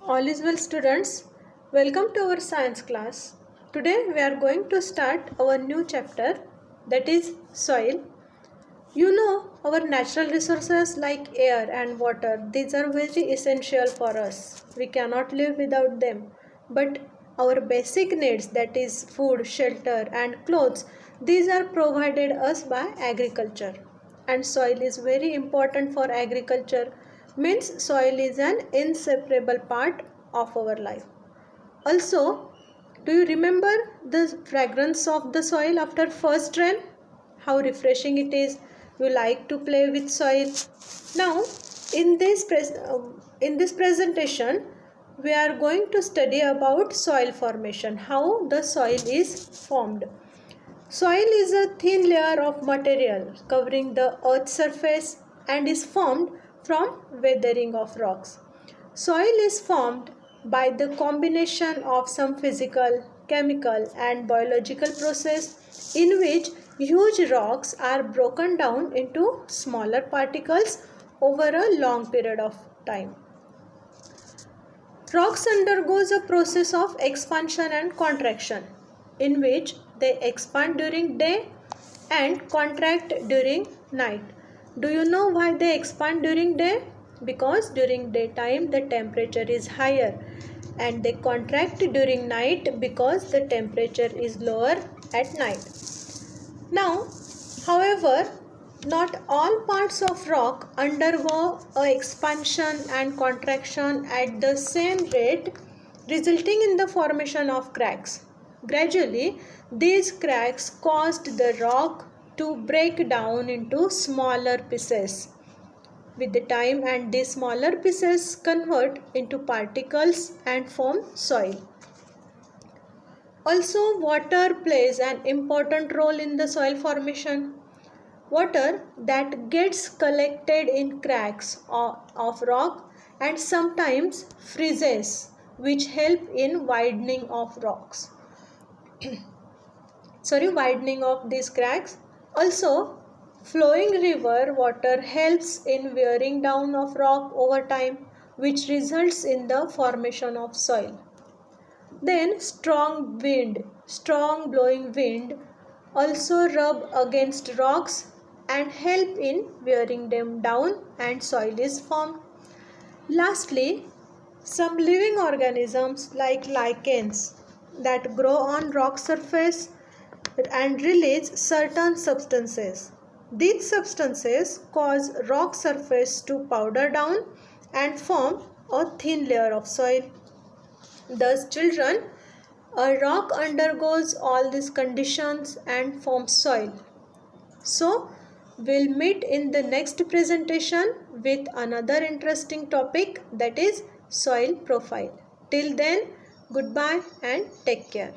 All is well, students. Welcome to our science class. Today we are going to start our new chapter, that is soil. You know, our natural resources like air and water, these are very essential for us. We cannot live without them. But our basic needs, that is food, shelter and clothes, these are provided us by agriculture. And soil is very important for agriculture, means soil is an inseparable part of our life. Also, do you remember the fragrance of the soil after first rain? How refreshing it is. You like to play with soil. Now, in this presentation, we are going to study about soil formation, how the soil is formed. Soil is a thin layer of material covering the earth's surface and is formed from weathering of rocks. Soil is formed by the combination of some physical, chemical and biological process in which huge rocks are broken down into smaller particles over a long period of time. Rocks undergoes a process of expansion and contraction in which they expand during day and contract during night. Do you know why they expand during day? Because during daytime the temperature is higher, and they contract during night because the temperature is lower at night. Now, however, not all parts of rock undergo a expansion and contraction at the same rate, resulting in the formation of cracks. Gradually, these cracks caused the rock to break down into smaller pieces with the time, and these smaller pieces convert into particles and form soil. Also, water plays an important role in the soil formation. Water that gets collected in cracks of rock and sometimes freezes, which help in widening of rocks. Widening of these cracks. Also, flowing river water helps in wearing down of rock over time, which results in the formation of soil. Then strong blowing wind also rub against rocks and help in wearing them down, and soil is formed. Lastly, some living organisms like lichens that grow on rock surface and release certain substances. These substances cause rock surface to powder down and form a thin layer of soil. Thus, children, a rock undergoes all these conditions and forms soil. So, we'll meet in the next presentation with another interesting topic, that is soil profile. Till then, goodbye and take care.